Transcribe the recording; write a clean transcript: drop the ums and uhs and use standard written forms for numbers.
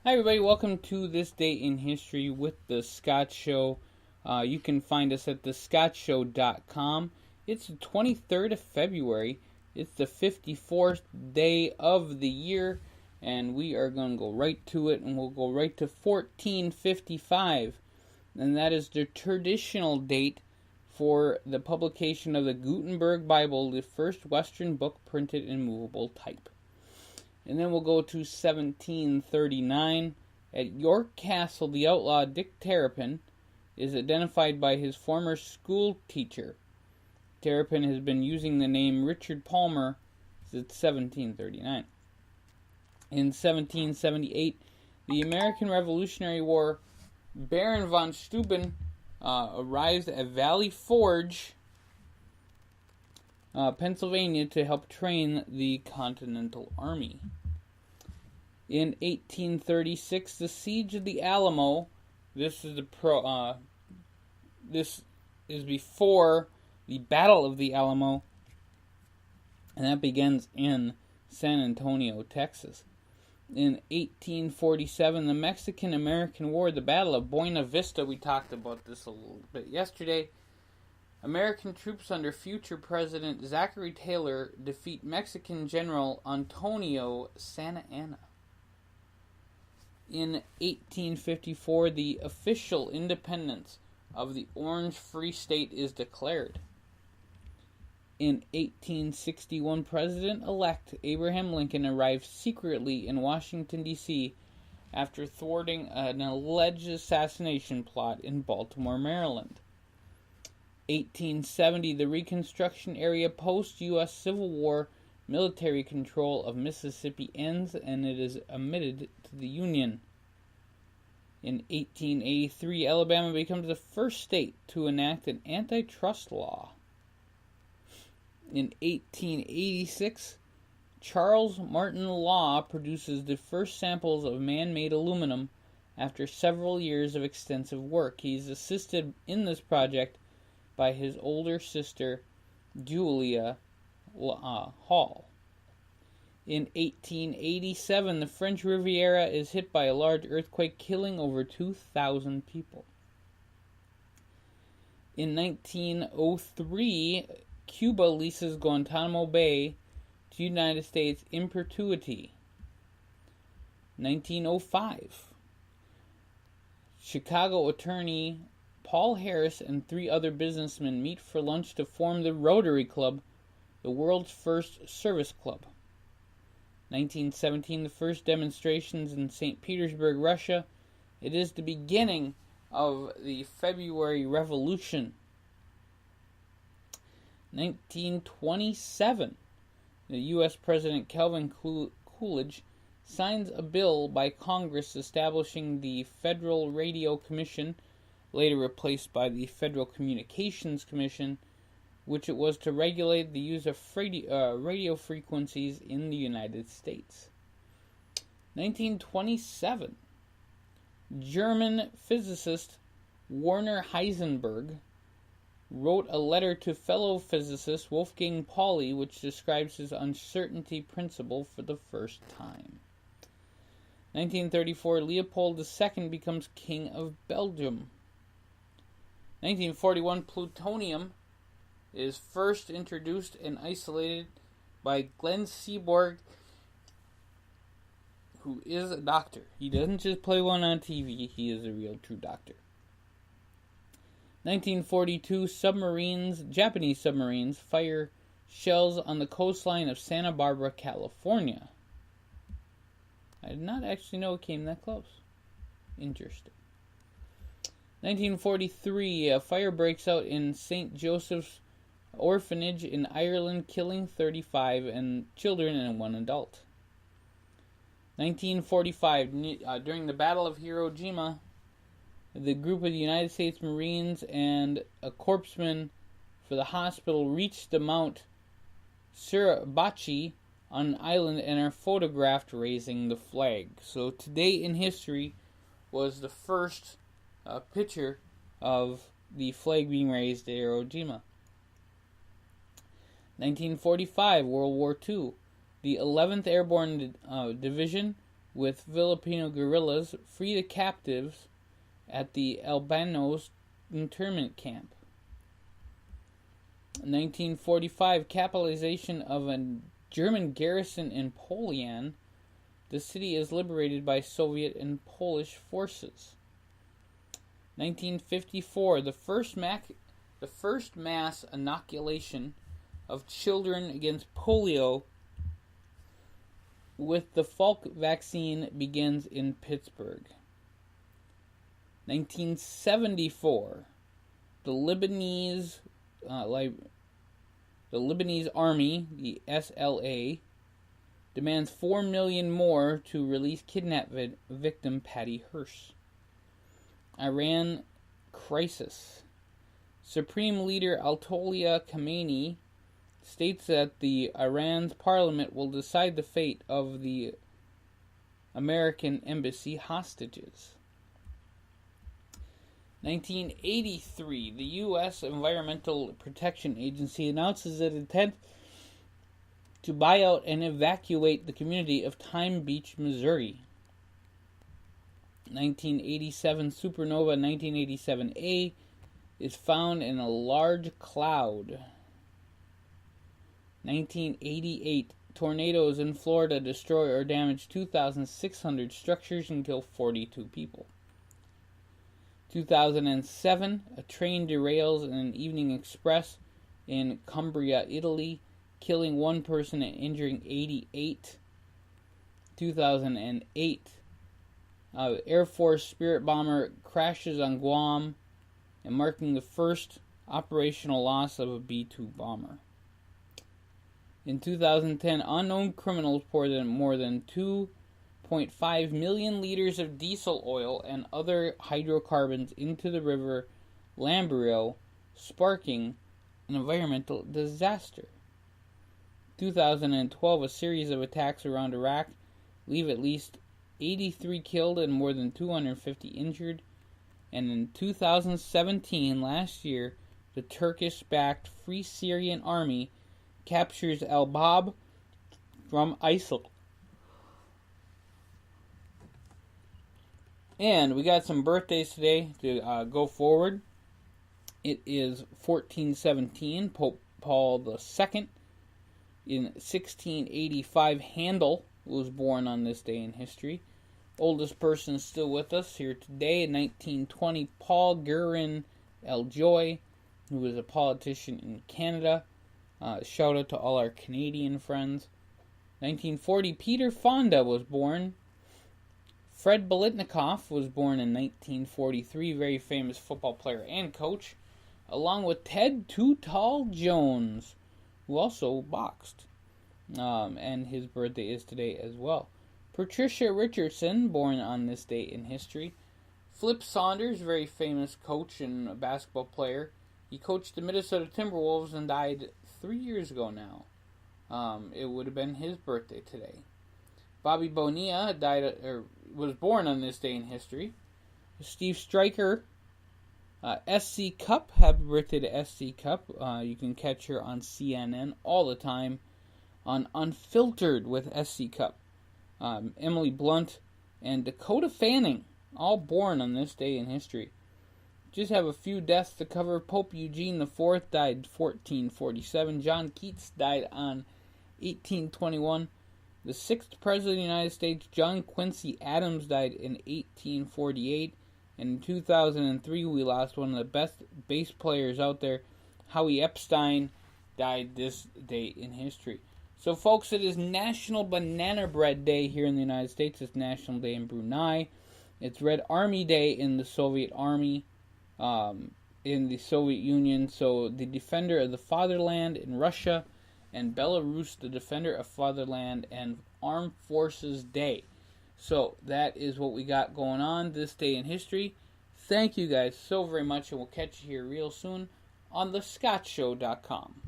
Hi everybody, welcome to This Day in History with The Scott Show. You can find us at thescottshow.com. It's the 23rd of February. It's the 54th day of the year, and we are going to go right to it, and we'll go right to 1455. And that is the traditional date for the publication of the Gutenberg Bible, the first Western book printed in movable type. And then we'll go to 1739. At York Castle, the outlaw Dick Terrapin is identified by his former school teacher. Terrapin has been using the name Richard Palmer since 1739. In 1778, the American Revolutionary War, Baron von Steuben arrives at Valley Forge, Pennsylvania, to help train the Continental Army. In 1836, the Siege of the Alamo. This is before the Battle of the Alamo, and that begins in San Antonio, Texas. In 1847, the Mexican-American War, the Battle of Buena Vista. We talked about this a little bit yesterday. American troops under future President Zachary Taylor defeat Mexican General Antonio Santa Anna. In 1854, the official independence of the Orange Free State is declared. In 1861, President-elect Abraham Lincoln arrived secretly in Washington, D.C. after thwarting an alleged assassination plot in Baltimore, Maryland. 1870, the Reconstruction area post-U.S. Civil War military control of Mississippi ends, and it is admitted to the Union. In 1883, Alabama becomes the first state to enact an antitrust law. In 1886, Charles Martin Law produces the first samples of man-made aluminum after several years of extensive work. He is assisted in this project by his older sister, Julia Hall. In 1887, the French Riviera is hit by a large earthquake, killing over 2,000 people. In 1903, Cuba leases Guantanamo Bay to the United States in perpetuity. 1905, Chicago attorney Paul Harris and 3 other businessmen meet for lunch to form the Rotary Club, the world's first service club. 1917, the first demonstrations in St. Petersburg, Russia. It is the beginning of the February Revolution. 1927, the U.S. President Calvin Coolidge signs a bill by Congress establishing the Federal Radio Commission, later replaced by the Federal Communications Commission, which it was to regulate the use of radio frequencies in the United States. 1927, German physicist Werner Heisenberg wrote a letter to fellow physicist Wolfgang Pauli, which describes his uncertainty principle for the first time. 1934, Leopold II becomes King of Belgium. 1941, plutonium is first introduced and isolated by Glenn Seaborg, who is a doctor. He doesn't just play one on TV, he is a real true doctor. 1942, Japanese submarines fire shells on the coastline of Santa Barbara, California. I did not actually know it came that close. Interesting. 1943, a fire breaks out in St. Joseph's Orphanage in Ireland, killing 35 children and 1 adult. 1945, during the Battle of Hiroshima, the group of the United States Marines and a corpsman for the hospital reached the Mount Suribachi on an island and are photographed raising the flag. So today in history was the first picture of the flag being raised at Hiroshima. 1945, World War II. The 11th Airborne Division with Filipino guerrillas free the captives at the Albanos internment camp. 1945, capitalization of a German garrison in Polian. The city is liberated by Soviet and Polish forces. 1954, the first mass inoculation of children against polio with the Falk vaccine begins in Pittsburgh. 1974, the Lebanese army, the SLA, demands $4 million more to release kidnapped victim Patty Hearst. Iran crisis. Supreme Leader Ayatollah Khamenei states that the Iran's parliament will decide the fate of the American embassy hostages. 1983, the U.S. Environmental Protection Agency announces its intent to buy out and evacuate the community of Time Beach, Missouri. 1987, supernova 1987A is found in a large cloud. 1988, tornadoes in Florida destroy or damage 2,600 structures and kill 42 people. 2007, a train derails in an evening express in Cumbria, Italy, killing one person and injuring 88. 2008, Air Force Spirit bomber crashes on Guam, and marking the first operational loss of a B-2 bomber. In 2010, unknown criminals poured more than 2.5 million liters of diesel oil and other hydrocarbons into the river Lambrio, sparking an environmental disaster. 2012, a series of attacks around Iraq leave at least 83 killed and more than 250 injured. And in 2017, last year, the Turkish-backed Free Syrian Army captures Al-Bab from ISIL. And we got some birthdays today to go forward. It is 1417, Pope Paul II. In 1685, Handel was born on this day in history. Oldest person still with us here today. In 1920, Paul Guerin Eljoy, who was a politician in Canada. Shout out to all our Canadian friends. 1940, Peter Fonda was born. Fred Biletnikoff was born in 1943, very famous football player and coach, along with Ted Too Tall Jones, who also boxed. And his birthday is today as well. Patricia Richardson, born on this day in history. Flip Saunders, very famous coach and basketball player. He coached the Minnesota Timberwolves and died 3 years ago now. It would have been his birthday today. Bobby Bonilla was born on this day in history. Steve Stryker, SC Cup, happy birthday to SC Cup. You can catch her on CNN all the time on Unfiltered with SC Cup. Emily Blunt and Dakota Fanning, all born on this day in history. Just have a few deaths to cover. Pope Eugene IV died 1447. John Keats died on 1821. The sixth President of the United States, John Quincy Adams, died in 1848. And in 2003, we lost one of the best bass players out there, Howie Epstein, died this day in history. So, folks, it is National Banana Bread Day here in the United States. It's National Day in Brunei. It's Red Army Day in the Soviet Army, in the Soviet Union. So, the Defender of the Fatherland in Russia, and Belarus, the Defender of Fatherland and Armed Forces Day. So, that is what we got going on this day in history. Thank you guys so very much, and we'll catch you here real soon on thescottshow.com.